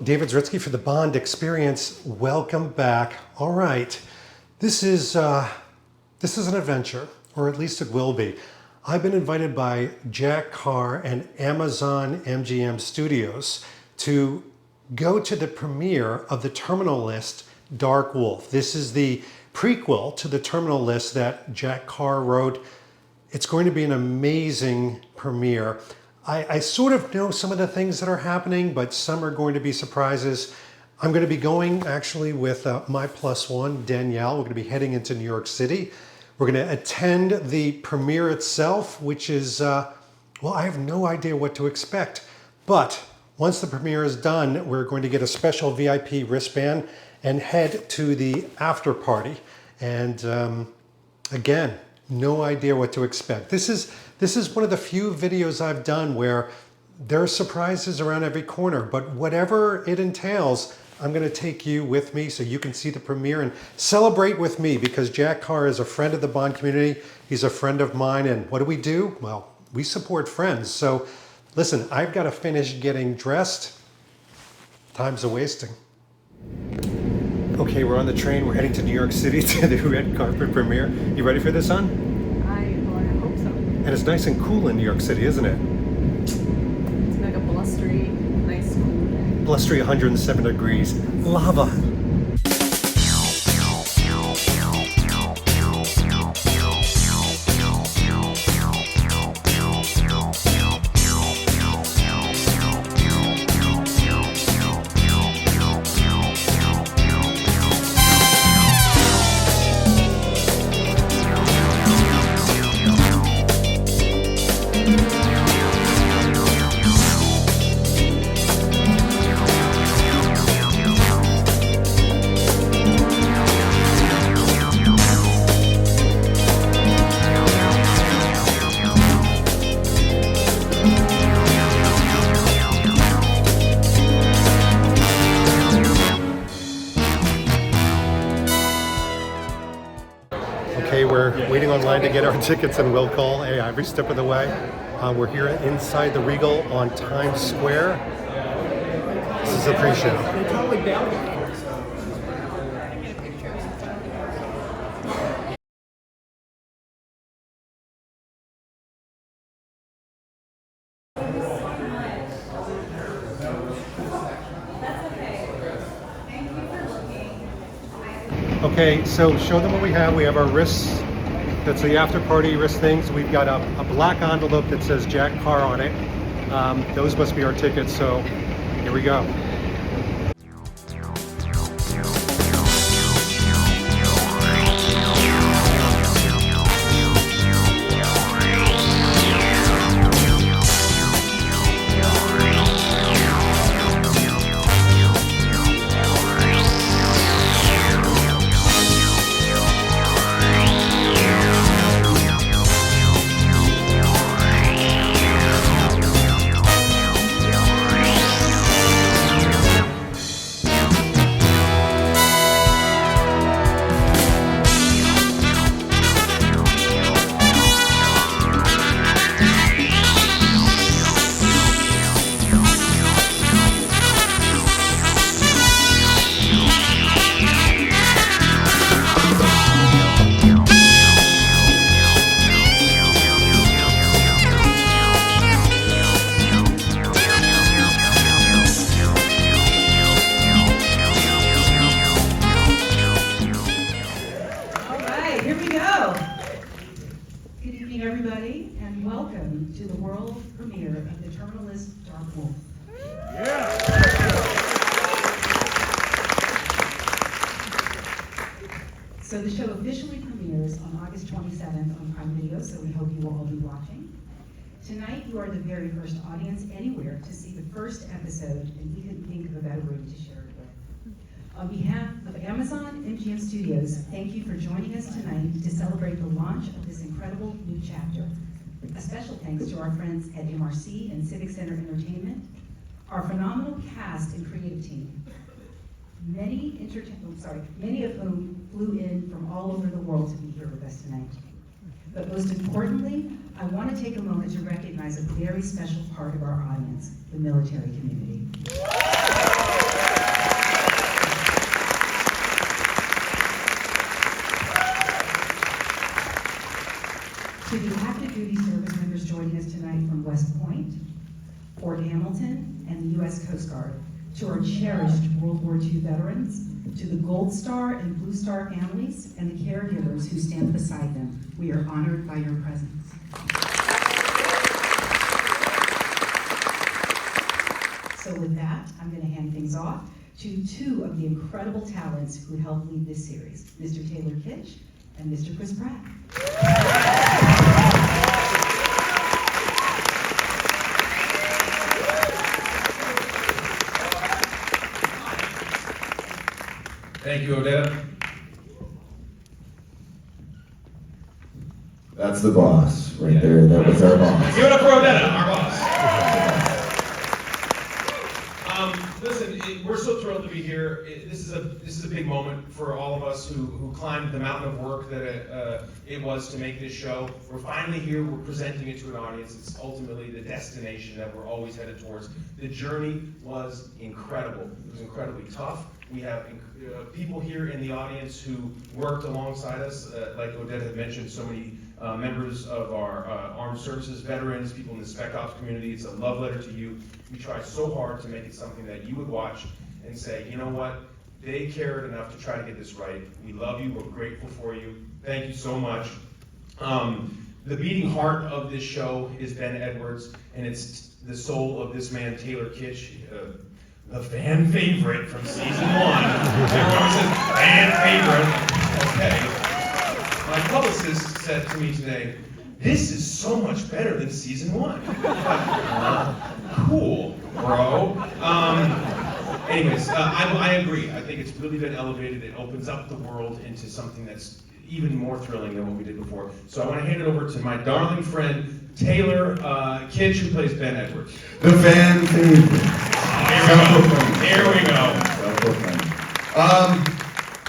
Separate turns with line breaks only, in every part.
David Zritsky for the Bond Experience. Welcome back. All right, this is an adventure, or at least it will be. I've been invited by Jack Carr and Amazon MGM Studios to go to the premiere of the Terminal List Dark Wolf. This is the prequel to the Terminal List that Jack Carr wrote. It's going to be an amazing premiere. I sort of know some of the things that are happening, but some are going to be surprises. I'm going to be going actually with my plus one, Danielle. We're going to be heading into New York City. We're going to attend the premiere itself, which is, well, I have no idea what to expect. But once the premiere is done, we're going to get a special VIP wristband and head to the after party. And again, no idea what to expect. This is one of the few videos I've done where there are surprises around every corner, but whatever it entails, I'm going to take you with me so you can see the premiere and celebrate with me, because Jack Carr is a friend of the Bond community. He's a friend of mine, and what do? Well, we support friends. So listen, I've got to finish getting dressed. Time's a wasting. Okay, we're on the train. We're heading to New York City to the red carpet premiere. You ready for this, hon?
I hope so.
And it's nice and cool in New York City, isn't it?
It's like a blustery, nice, cool day.
Blustery 107 degrees. Lava. Okay, we're waiting online to get our tickets, and we'll call every step of the way. We're here inside the Regal on Times Square. This is a pre-show. Okay, so show them what we have. We have our wrists. That's the after party wrist things. We've got a black envelope that says Jack Carr on it. Those must be our tickets, so here we go.
Everybody, and welcome to the world premiere of the Terminal List Dark Wolf. Yeah. So the show officially premieres on August 27th on Prime Video, so we hope you will all be watching. Tonight, you are the very first audience anywhere to see the first episode, and we couldn't think of a better room to share it with. On behalf of Amazon MGM Studios, thank you for joining us tonight to celebrate the launch of this incredible new chapter. A special thanks to our friends at MRC and Civic Center Entertainment, our phenomenal cast and creative team, many of whom flew in from all over the world to be here with us tonight. But most importantly, I want to take a moment to recognize a very special part of our audience, the military community. To the active duty service members joining us tonight from West Point, Fort Hamilton, and the U.S. Coast Guard, to our cherished World War II veterans, to the Gold Star and Blue Star families, and the caregivers who stand beside them, we are honored by your presence. So with that, I'm going to hand things off to two of the incredible talents who helped lead this series, Mr. Taylor Kitsch and Mr. Chris Pratt.
Thank you, Odetta.
That's the boss right there. That was our boss.
Give it up for Odetta, our boss. Listen, we're so thrilled to be here. This is a big moment for all of us who climbed the mountain of work that it was to make this show. We're finally here. We're presenting it to an audience. It's ultimately the destination that we're always headed towards. The journey was incredible. It was incredibly tough. We have people here in the audience who worked alongside us, like Odette had mentioned, so many members of our armed services, veterans, people in the Spec Ops community. It's a love letter to you. We tried so hard to make it something that you would watch and say, you know what, they cared enough to try to get this right. We love you, we're grateful for you. Thank you so much. The beating heart of this show is Ben Edwards, and it's the soul of this man, Taylor Kitsch, the fan favorite from season 1. Everyone says fan favorite. Okay. My publicist said to me today, this is so much better than season 1. Cool, bro. Anyways, I agree. I think it's really been elevated. It opens up the world into something that's even more thrilling than what we did before. So I want to hand it over to my darling friend, Taylor Kitsch, who plays Ben Edwards.
The fan favorite.
Here we go.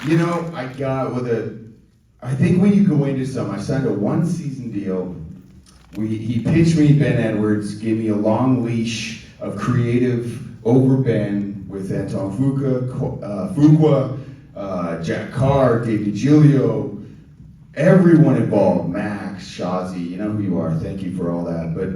You know, I think when you go into I signed a 1-season deal. He pitched me Ben Edwards, gave me a long leash of creative over Ben with Anton Fuqua, Jack Carr, Dave DiGilio, everyone involved, Max, Shazi, you know who you are, thank you for all that. But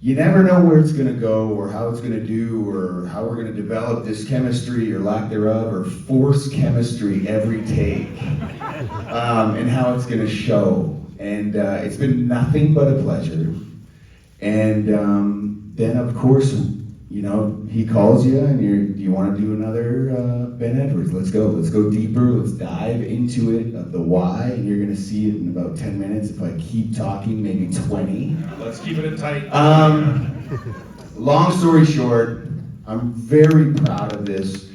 you never know where it's gonna go or how it's gonna do or how we're gonna develop this chemistry or lack thereof or force chemistry every take and how it's gonna show. And it's been nothing but a pleasure. And then of course, you know, he calls you and you want to do another Ben Edwards. Let's go deeper, let's dive into it, the why, and you're gonna see it in about 10 minutes if I keep talking, maybe 20.
Let's keep it tight.
Long story short, I'm very proud of this.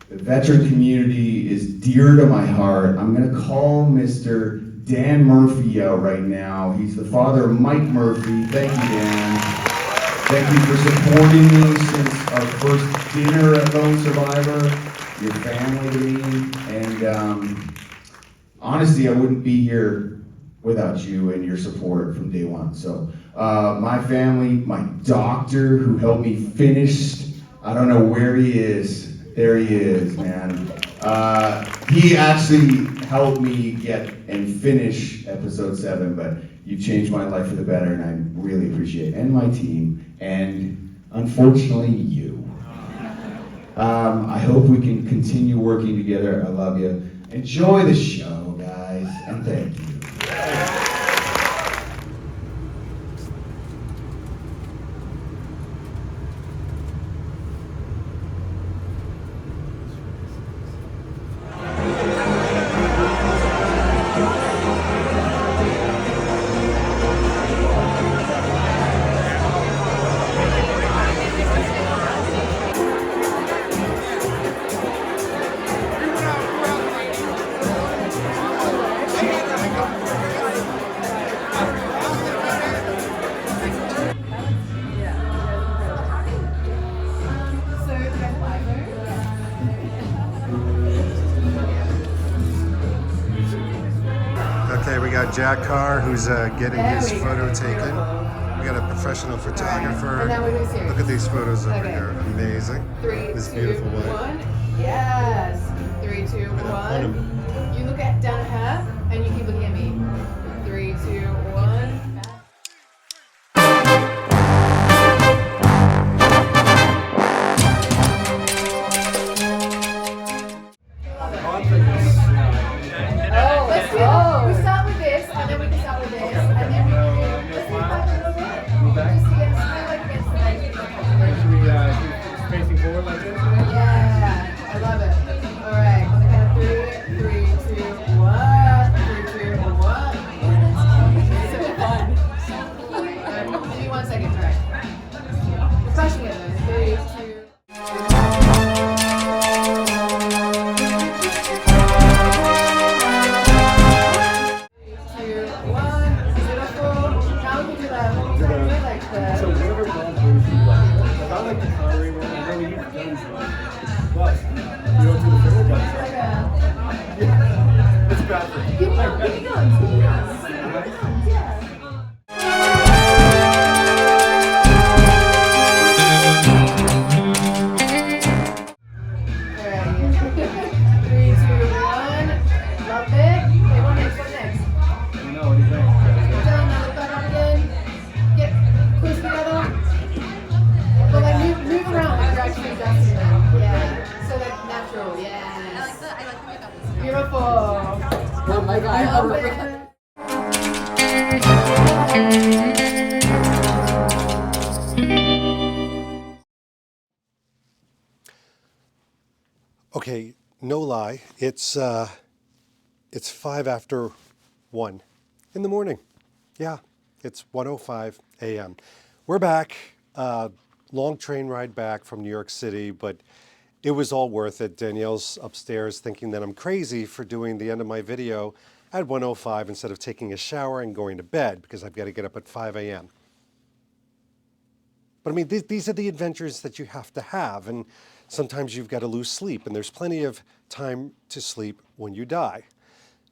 The veteran community is dear to my heart. I'm gonna call Mr. Dan Murphy out right now. He's the father of Mike Murphy. Thank you, Dan. Thank you for supporting me since our first dinner at Lone Survivor. Your family to me. And honestly, I wouldn't be here without you and your support from day one. So my family, my doctor who helped me finish, I don't know where he is. There he is, man. He actually helped me get and finish episode 7, but you've changed my life for the better, and I really appreciate it. And my team, and unfortunately, you. I hope we can continue working together. I love you. Enjoy the show, guys, and thank you.
Okay, we got Jack Carr, who's getting his photo taken. We got a professional photographer.
And now we're doing serious.
Look at these photos over
Okay.
here. Amazing.
3,
This
2,
beautiful wife.
1. Yes. 3, 2, 1. You look at down at her, and you keep looking at me. 3, 2, 1.
Okay, no lie, it's 1:05 in the morning. Yeah, it's 1:05 a.m. We're back. Long train ride back from New York City, but it was all worth it. Danielle's upstairs thinking that I'm crazy for doing the end of my video at 1:05 instead of taking a shower and going to bed because I've got to get up at 5 a.m. But I mean, these are the adventures that you have to have, and sometimes you've got to lose sleep, and there's plenty of time to sleep when you die.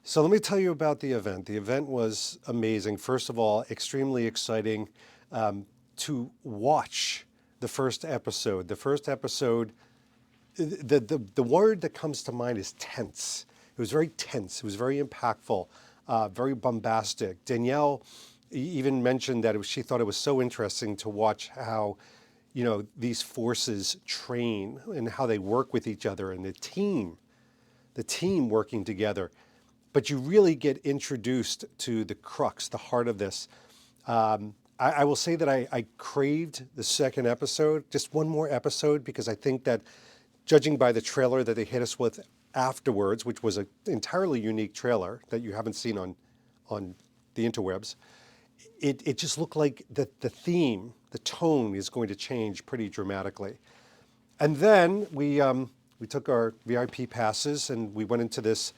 So let me tell you about the event. The event was amazing. First of all, extremely exciting to watch the first episode. The first episode, the word that comes to mind is tense. It was very tense. It was very impactful, very bombastic. Danielle even mentioned that she thought it was so interesting to watch how, these forces train and how they work with each other and the team working together. But you really get introduced to the crux, the heart of this. I will say that I craved the second episode, just one more episode, because I think that judging by the trailer that they hit us with afterwards, which was an entirely unique trailer that you haven't seen on the interwebs, it just looked like the theme, the tone is going to change pretty dramatically. And then we took our VIP passes and we went into this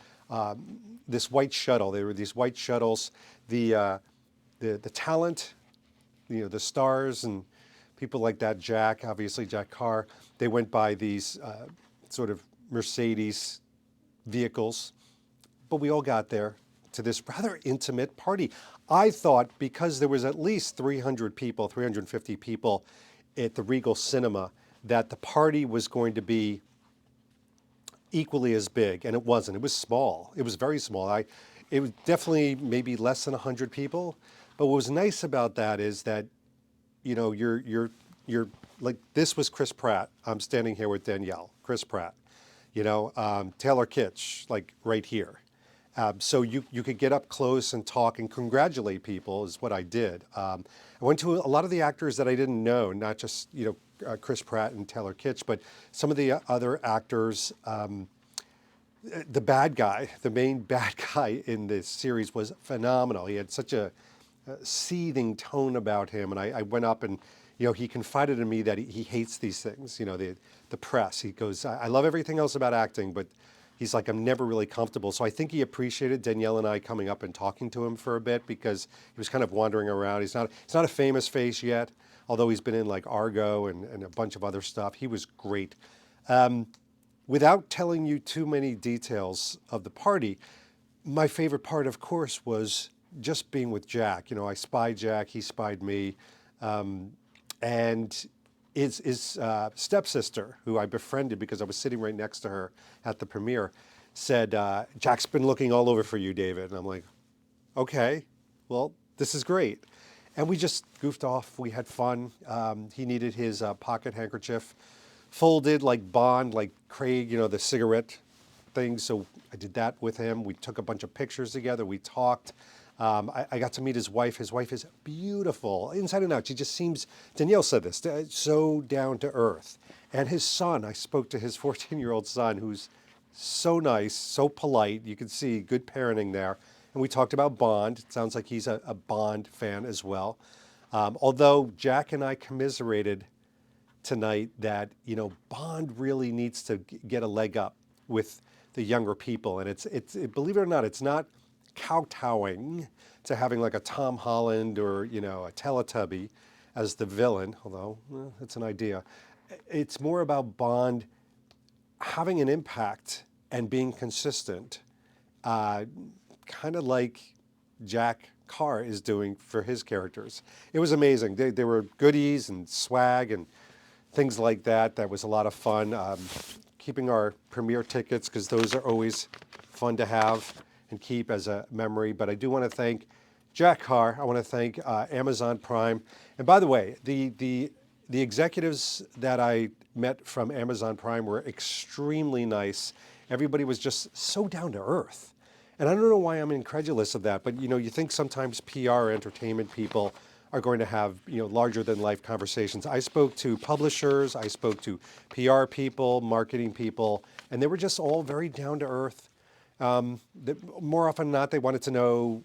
white shuttle. There were these white shuttles. The talent, the stars and people like that, Jack Carr, they went by these sort of Mercedes vehicles, but we all got there to this rather intimate party. I thought because there was at least 300 people, 350 people at the Regal Cinema, that the party was going to be equally as big, and it wasn't. It was small. It was very small. It was definitely maybe less than 100 people. But what was nice about that is that, you're like, this was Chris Pratt. I'm standing here with Danielle, Chris Pratt. Taylor Kitsch, like right here. So you could get up close and talk and congratulate people is what I did. I went to a lot of the actors that I didn't know, not just, Chris Pratt and Taylor Kitsch, but some of the other actors. The bad guy, the main bad guy in this series was phenomenal. He had such a seething tone about him. And I went up and, he confided in me that he hates these things, the press. He goes, I love everything else about acting, but he's like, I'm never really comfortable. So I think he appreciated Danielle and I coming up and talking to him for a bit because he was kind of wandering around. He's not a famous face yet, although he's been in like Argo and a bunch of other stuff. He was great. Without telling you too many details of the party, my favorite part, of course, was just being with Jack. I spied Jack, he spied me. And his stepsister, who I befriended because I was sitting right next to her at the premiere, said, Jack's been looking all over for you, David. And I'm like, okay, well, this is great. And we just goofed off. We had fun. He needed his pocket handkerchief folded like Bond, like Craig, the cigarette thing. So I did that with him. We took a bunch of pictures together. We talked. I got to meet his wife. His wife is beautiful, inside and out. She just seems, Danielle said this, so down to earth. And his son, I spoke to his 14-year-old son, who's so nice, so polite. You can see good parenting there. And we talked about Bond. It sounds like he's a Bond fan as well. Although Jack and I commiserated tonight that, Bond really needs to get a leg up with the younger people. And it's believe it or not, it's not kowtowing to having like a Tom Holland or, a Teletubby as the villain, although it's an idea. It's more about Bond having an impact and being consistent, kind of like Jack Carr is doing for his characters. It was amazing. There were goodies and swag and things like that. That was a lot of fun. Keeping our premiere tickets, because those are always fun to have and keep as a memory. But I do want to thank Jack Carr. I want to thank Amazon Prime. And by the way, the executives that I met from Amazon Prime were extremely nice. Everybody was just so down to earth. And I don't know why I'm incredulous of that, but you think sometimes PR entertainment people are going to have, larger than life conversations. I spoke to publishers, I spoke to PR people, marketing people, and they were just all very down to earth. More often than not, they wanted to know,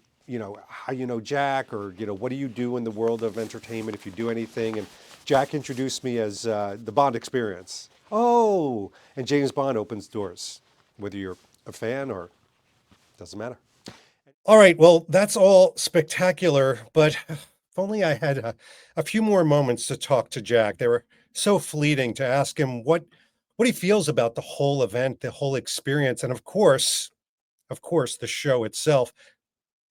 how you know Jack, or what do you do in the world of entertainment, if you do anything. And Jack introduced me as the Bond experience. Oh, and James Bond opens doors, whether you're a fan or doesn't matter. All right, well, that's all spectacular, but if only I had a few more moments to talk to Jack. They were so fleeting, to ask him what he feels about the whole event, the whole experience, and of course, the show itself.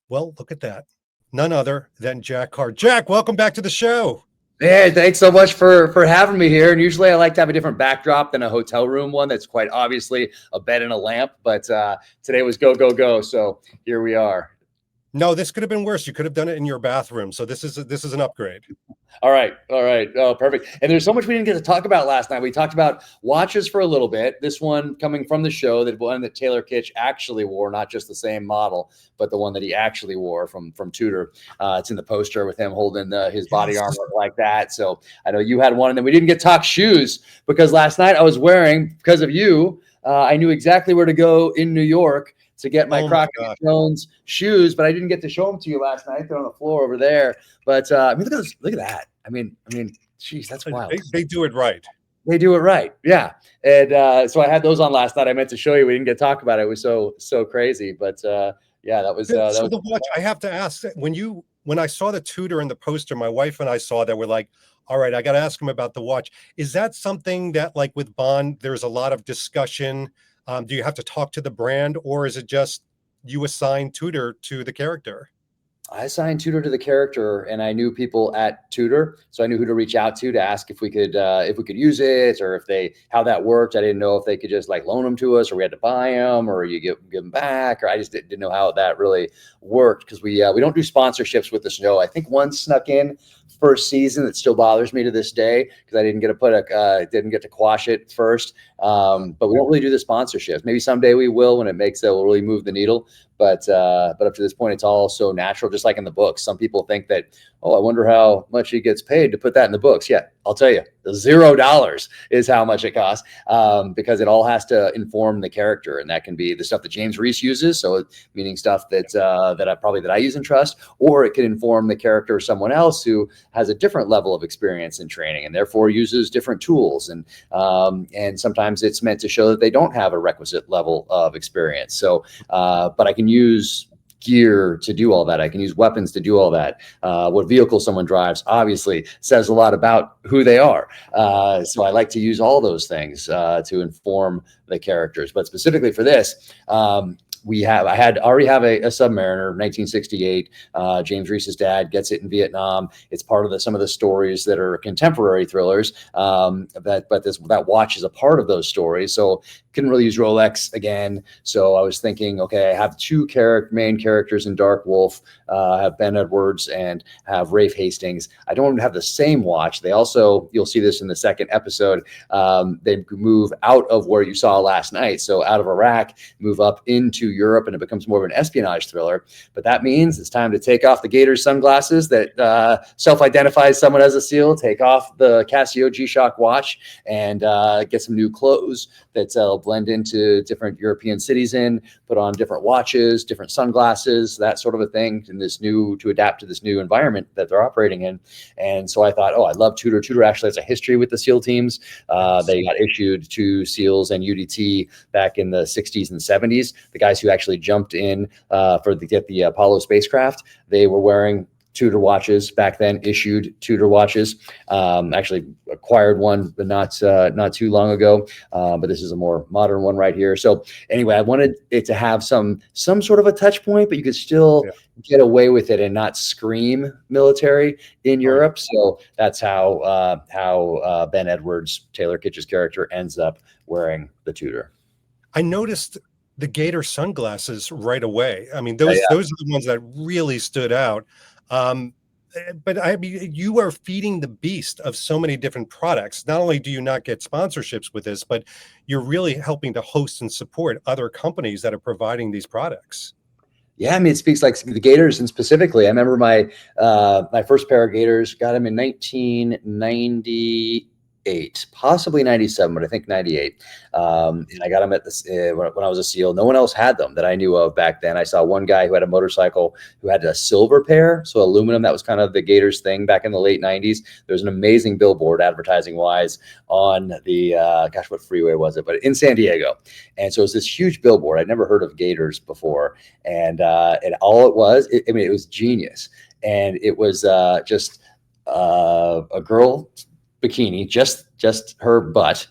Well, look at that. None other than Jack Carr. Jack, welcome back to the show.
Hey, thanks so much for having me here. And usually I like to have a different backdrop than a hotel room one that's quite obviously a bed and a lamp. But today was go, go, go. So here we are.
No, this could have been worse. You could have done it in your bathroom. So this is an upgrade.
All right. Oh, perfect. And there's so much we didn't get to talk about last night. We talked about watches for a little bit. This one coming from the show, that one that Taylor Kitsch actually wore, not just the same model, but the one that he actually wore from Tudor. It's in the poster with him holding his body armor like that. So I know you had one, and then we didn't get to talk shoes because last night I was wearing, because of you, I knew exactly where to go in New York to get my Crockett Jones shoes, but I didn't get to show them to you last night. They're on the floor over there. But I mean, look at that. I mean, geez, that's wild.
They do it right.
They do it right. Yeah. And so I had those on last night. I meant to show you. We didn't get to talk about it. It was so crazy. But yeah, that was.
So the watch, I have to ask, when I saw the Tudor in the poster, my wife and I saw that, we're like, all right, I got to ask him about the watch. Is that something that, like with Bond, there's a lot of discussion? Do you have to talk to the brand, or is it just you assign Tudor to the character?
I assigned Tudor to the character, and I knew people at Tudor, so I knew who to reach out to ask if we could use it, or how that worked. I didn't know if they could just like loan them to us, or we had to buy them, or you give them back, or I just didn't know how that really worked, because we don't do sponsorships with the show. I think one snuck in first season that still bothers me to this day, because I didn't get to quash it first. But we don't really do the sponsorships. Maybe someday we will, when will really move the needle. But up to this point, it's all so natural, just like in the books. Some people think that, I wonder how much he gets paid to put that in the books. Yeah, I'll tell you, $0 is how much it costs, because it all has to inform the character, and that can be the stuff that James Reese uses. So meaning stuff that I use and trust, or it can inform the character of someone else who has a different level of experience and training, and therefore uses different tools. And sometimes it's meant to show that they don't have a requisite level of experience. So, but I can use gear to do all that. I can use weapons to do all that. What vehicle someone drives obviously says a lot about who they are. So I like to use all those things to inform the characters. But specifically for this, I already have a Submariner, 1968. James Reese's dad gets it in Vietnam. It's part of some of the stories that are contemporary thrillers. But that watch is a part of those stories. So couldn't really use Rolex again. So I was thinking, okay, I have two main characters in Dark Wolf. I have Ben Edwards and have Rafe Hastings. I don't have the same watch. They also, you'll see this in the second episode, they move out of where you saw last night. So out of Iraq, move up into Europe, and it becomes more of an espionage thriller. But that means it's time to take off the Gator sunglasses that self-identifies someone as a SEAL, take off the Casio G-Shock watch, and get some new clothes that blend into different European cities put on different watches, different sunglasses, that sort of a thing, to adapt to this new environment that they're operating in. And so I thought, I love Tudor. Tudor actually has a history with the SEAL teams. They got issued to SEALs and UDT back in the 60s and 70s. The guys who actually jumped in to get the Apollo spacecraft, they were wearing Tudor watches back then, issued Tudor watches. Actually acquired one, but not too long ago. But this is a more modern one right here. So anyway, I wanted it to have some sort of a touch point, but you could still get away with it and not scream military in Europe. So that's how Ben Edwards, Taylor Kitsch's character, ends up wearing the Tudor.
I noticed the Gator sunglasses right away. I mean, those are the ones that really stood out. But I mean, you are feeding the beast of so many different products. Not only do you not get sponsorships with this, but you're really helping to host and support other companies that are providing these products.
Yeah, I mean, it speaks like the Gators, and specifically, I remember my first pair of Gators, got them in 1998, possibly 97, but I think 98. And I got them at this when I was a SEAL. No one else had them that I knew of back then. I saw one guy who had a motorcycle who had a silver pair, so aluminum. That was kind of the Gators thing back in the late 90s. There's an amazing billboard, advertising wise, on the gosh, what freeway was it? But in San Diego. And so it was this huge billboard. I'd never heard of Gators before. And all it was, I mean, it was genius. And it was just a girl bikini, just her butt,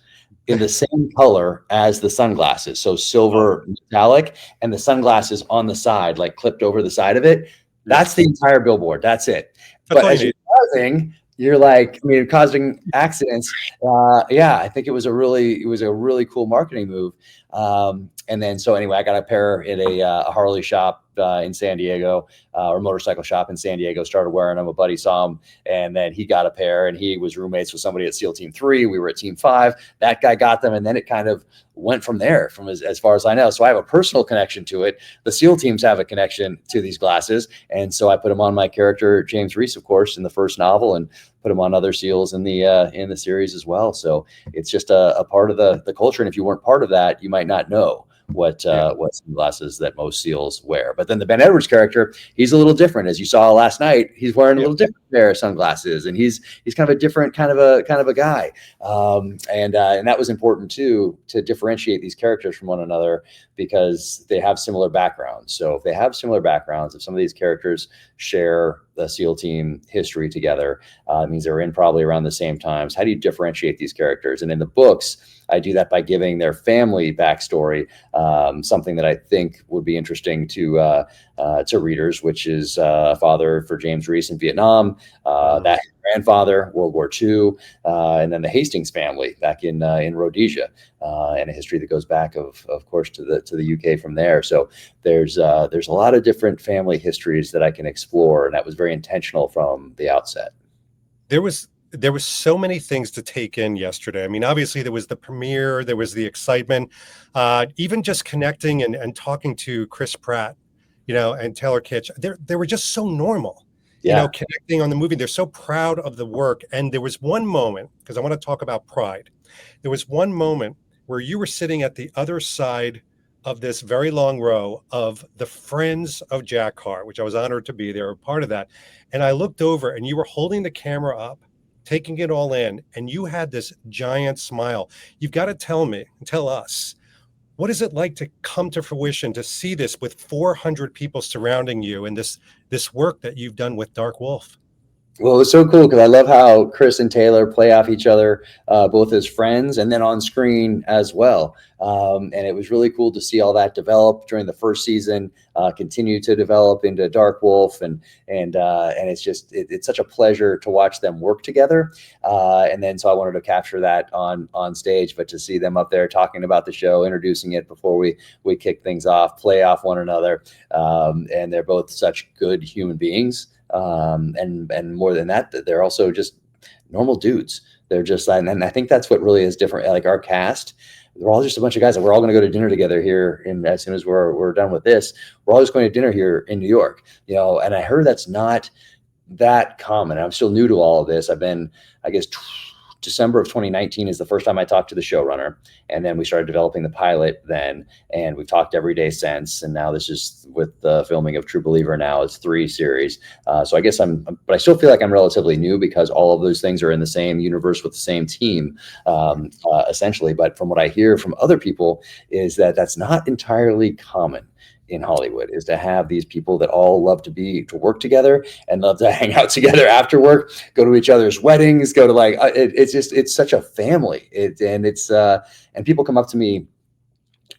in the same color as the sunglasses. So silver metallic, and the sunglasses on the side, like clipped over the side of it. That's the entire billboard. That's it.
That's
But
all
as
you
you're driving, you're like, I mean, causing accidents. Yeah, I think it was a really cool marketing move. And then, so anyway, I got a pair at a Harley shop in San Diego, or motorcycle shop in San Diego, started wearing them. A buddy saw them, and then he got a pair, and he was roommates with somebody at SEAL Team 3. We were at Team 5. That guy got them, and then it kind of went from there, from as far as I know. So I have a personal connection to it. The SEAL teams have a connection to these glasses. And so I put them on my character, James Reese, of course, in the first novel, and put them on other SEALs in the series as well. So it's just a part of the culture. And if you weren't part of that, you might not know what sunglasses that most SEALs wear. But then the Ben Edwards character, he's a little different. As you saw last night, he's wearing a little different pair of sunglasses, and he's kind of a different kind of a guy. And that was important too, to differentiate these characters from one another, because they have similar backgrounds. So if they have similar backgrounds, if some of these characters share the SEAL team history together, it means they're in probably around the same times. How do you differentiate these characters? And in the books, I do that by giving their family backstory, something that I think would be interesting to readers, which is a father for James Reese in Vietnam, that grandfather, World War II, and then the Hastings family back in Rhodesia, and a history that goes back, of course, to the UK from there. So there's a lot of different family histories that I can explore, and that was very intentional from the outset.
There was so many things to take in yesterday. I mean, obviously there was the premiere, there was the excitement, even just connecting and talking to Chris Pratt, and Taylor Kitsch. They were just so normal, connecting on the movie. They're so proud of the work. And there was one moment, because I want to talk about pride. There was one moment where you were sitting at the other side of this very long row of the friends of Jack Carr, which I was honored to be there, a part of that. And I looked over, and you were holding the camera up, taking it all in, and you had this giant smile. You've got to tell us, what is it like to come to fruition, to see this with 400 people surrounding you, and this work that you've done with Dark Wolf?
Well, it was so cool because I love how Chris and Taylor play off each other, both as friends and then on screen as well. And it was really cool to see all that develop during the first season, continue to develop into Dark Wolf, and it's such a pleasure to watch them work together. And then so I wanted to capture that on stage, but to see them up there talking about the show, introducing it before we kick things off, play off one another, and they're both such good human beings. And more than that, they're also just normal dudes. They're just, and I think that's what really is different. Like our cast, we're all just a bunch of guys that we're all going to go to dinner together here. And as soon as we're done with this, we're all just going to dinner here in New York, and I heard that's not that common. I'm still new to all of this. I've been, I guess, December of 2019 is the first time I talked to the showrunner, and then we started developing the pilot then, and we've talked every day since. And now this is with the filming of True Believer. Now it's 3 series. So I guess but I still feel like I'm relatively new, because all of those things are in the same universe with the same team, essentially. But from what I hear from other people is that that's not entirely common in Hollywood, is to have these people that all love to work together and love to hang out together after work, go to each other's weddings, go to it's such a family. And people come up to me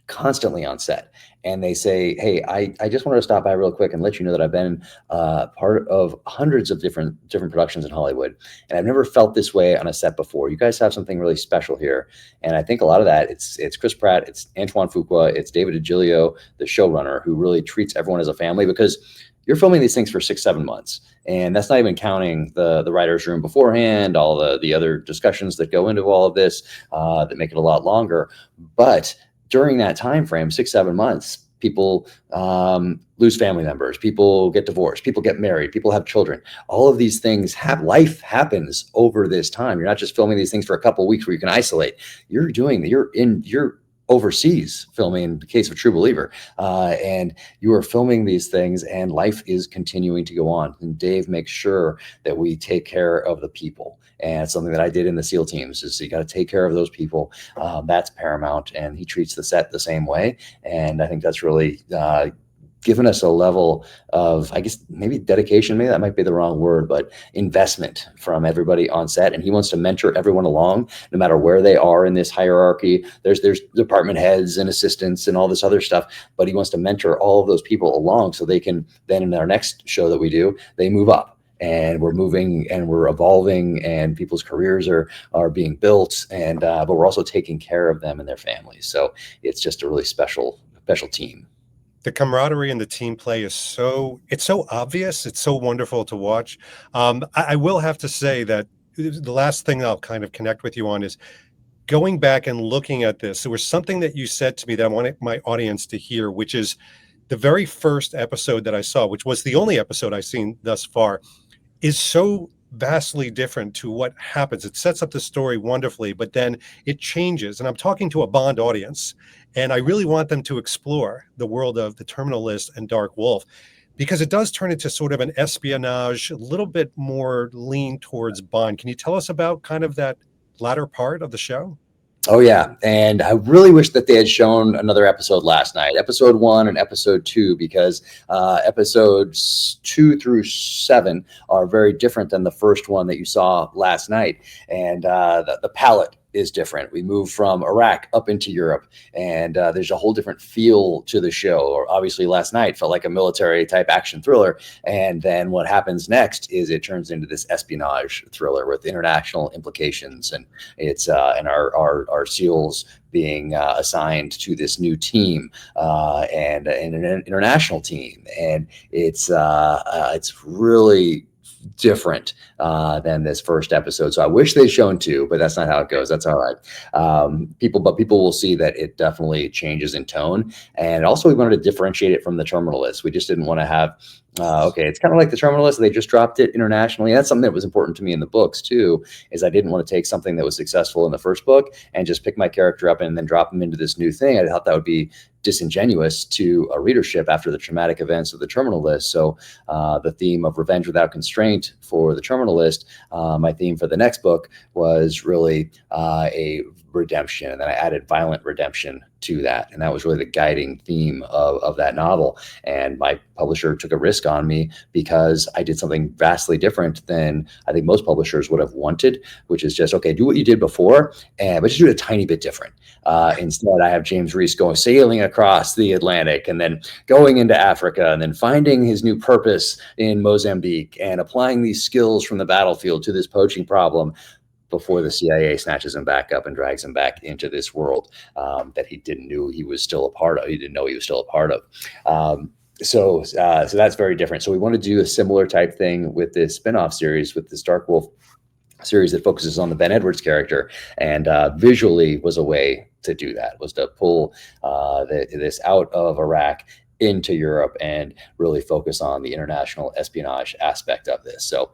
constantly on set, and they say, hey, I just wanted to stop by real quick and let you know that I've been part of hundreds of different productions in Hollywood, and I've never felt this way on a set before. You guys have something really special here. And I think a lot of that, it's Chris Pratt, it's Antoine Fuqua, it's David DiGilio, the showrunner, who really treats everyone as a family, because you're filming these things for 6-7 months. And that's not even counting the writer's room beforehand, all the other discussions that go into all of this that make it a lot longer. But during that time frame, 6-7 months, People lose family members, people get divorced, people get married, people have children. All of these things life happens over this time. You're not just filming these things for a couple of weeks where you can isolate. You're overseas filming in the case of True Believer, and you are filming these things, and life is continuing to go on. And Dave makes sure that we take care of the people. And it's something that I did in the SEAL teams is you got to take care of those people. That's paramount. And he treats the set the same way. And I think that's really given us a level of, I guess, maybe dedication, maybe that might be the wrong word, but investment from everybody on set. And he wants to mentor everyone along, no matter where they are in this hierarchy. There's department heads and assistants and all this other stuff, but he wants to mentor all of those people along so they can then in our next show that we do, they move up. And we're moving and we're evolving and people's careers are being built, and but we're also taking care of them and their families. So it's just a really special team.
The camaraderie and the team play is so obvious. It's so wonderful to watch. I will have to say that the last thing I'll kind of connect with you on is going back and looking at this. There was something that you said to me that I wanted my audience to hear, which is the very first episode that I saw, which was the only episode I've seen thus far, is so vastly different to what happens. It sets up the story wonderfully, but then it changes. And I'm talking to a Bond audience, and I really want them to explore the world of The Terminal List and Dark Wolf, because it does turn into sort of an espionage, a little bit more lean towards Bond. Can you tell us about kind of that latter part of the show?
Oh yeah, and I really wish that they had shown another episode last night, episode 1 and episode 2, because episodes 2 through 7 are very different than the first one that you saw last night, and the palette is different. We move from Iraq up into Europe, and there's a whole different feel to the show. Or obviously last night felt like a military type action thriller, and then what happens next is it turns into this espionage thriller with international implications, and it's and our SEALs being assigned to this new team and an international team, and it's really different than this first episode. So I wish they'd shown 2, but that's not how it goes. That's all right. People will see that it definitely changes in tone. And also we wanted to differentiate it from The Terminal List. We just didn't want to have, okay, it's kind of like The Terminal List. They just dropped it internationally. That's something that was important to me in the books too, is I didn't want to take something that was successful in the first book and just pick my character up and then drop him into this new thing. I thought that would be disingenuous to a readership after the traumatic events of The Terminal List. So the theme of revenge without constraint for The Terminal List, my theme for the next book was really a redemption, and then I added violent redemption to that, and that was really the guiding theme of that novel. And my publisher took a risk on me because I did something vastly different than I think most publishers would have wanted, which is just, okay, do what you did before, but just do it a tiny bit different. Instead, I have James Reese going sailing across the Atlantic and then going into Africa and then finding his new purpose in Mozambique and applying these skills from the battlefield to this poaching problem before the CIA snatches him back up and drags him back into this world that he didn't know he was still a part of. He didn't know he was still a part of. So that's very different. So we want to do a similar type thing with this spinoff series, with this Dark Wolf series that focuses on the Ben Edwards character, and visually was a way to do that, was to pull this out of Iraq into Europe and really focus on the international espionage aspect of this. So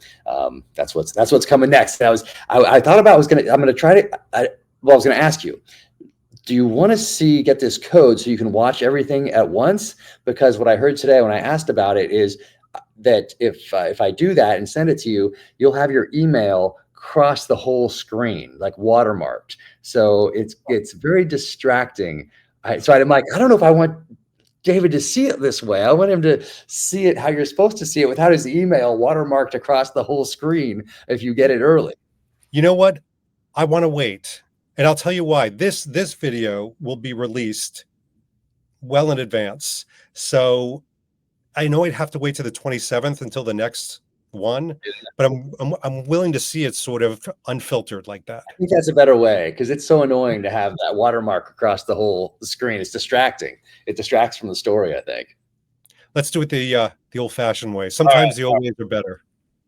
that's what's coming next. I thought about I was going to ask you, do you want to get this code so you can watch everything at once? Because what I heard today when I asked about it is that if I do that and send it to you, you'll have your email cross the whole screen, like watermarked. So it's very distracting. So I'm like, I don't know if I want David to see it this way. I want him to see it how you're supposed to see it, without his email watermarked across the whole screen if you get it early.
You know what? I want to wait. And I'll tell you why. This video will be released well in advance. So I know I'd have to wait to the 27th until the next one, but I'm willing to see it sort of unfiltered like that.
I think that's a better way, because it's so annoying to have that watermark across the whole screen. It's distracting. It distracts from the story, I think.
Let's do it the old-fashioned way. Sometimes the old ways are better.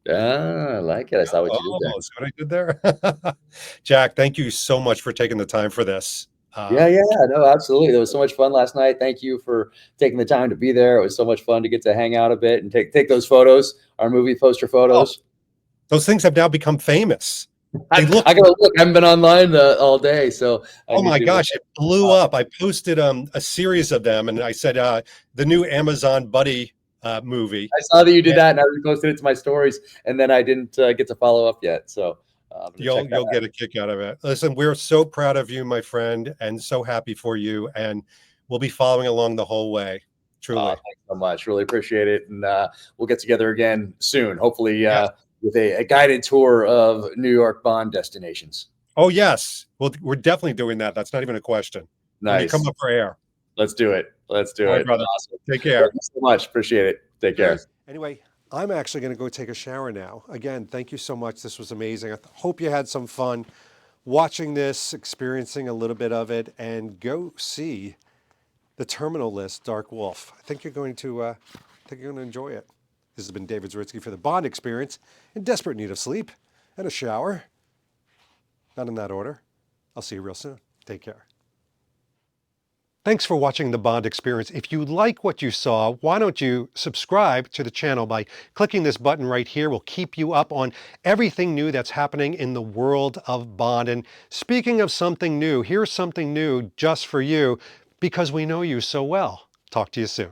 I like it. I saw what you did there.
See what I did there? Jack, thank you so much for taking the time for this.
Yeah, yeah, no, absolutely. There was so much fun last night. Thank you for taking the time to be there. It was so much fun to get to hang out a bit and take those photos, our movie poster
Oh,
photos.
those things have now become famous.
I,
They look
I gotta look. I haven't been online all day, so I
Oh
need
my
to look.
gosh, it blew up. I posted a series of them and I said the new Amazon Buddy movie.
I saw that you did
Yeah.
that, and I reposted it to my stories, and then I didn't get to follow up yet. So I'm gonna check that
You'll
out.
get a kick out of it. Listen, we're so proud of you, my friend, and so happy for you. And we'll be following along the whole way. Truly.
Thanks so much. Really appreciate it, and we'll get together again soon. Hopefully,
Yes.
with a guided tour of New York Bond destinations.
Oh yes. Well, we're definitely doing that. That's not even a question. When you
Nice.
come up for air.
Let's do it. Let's do
All right,
it.
brother.
Awesome.
Take care.
Thank you so much. Appreciate it. Take care.
Anyway, I'm actually going to go take a shower now. Again, thank you so much. This was amazing. I hope you had some fun watching this, experiencing a little bit of it, and go see the Terminal List Dark Wolf. I think you're going to enjoy it. This has been David Zaritsky for the Bond Experience, in desperate need of sleep and a shower. Not in that order. I'll see you real soon. Take care. Thanks for watching the Bond Experience. If you like what you saw, why don't you subscribe to the channel by clicking this button right here. We'll keep you up on everything new that's happening in the world of Bond. And speaking of something new, here's something new just for you because we know you so well. Talk to you soon.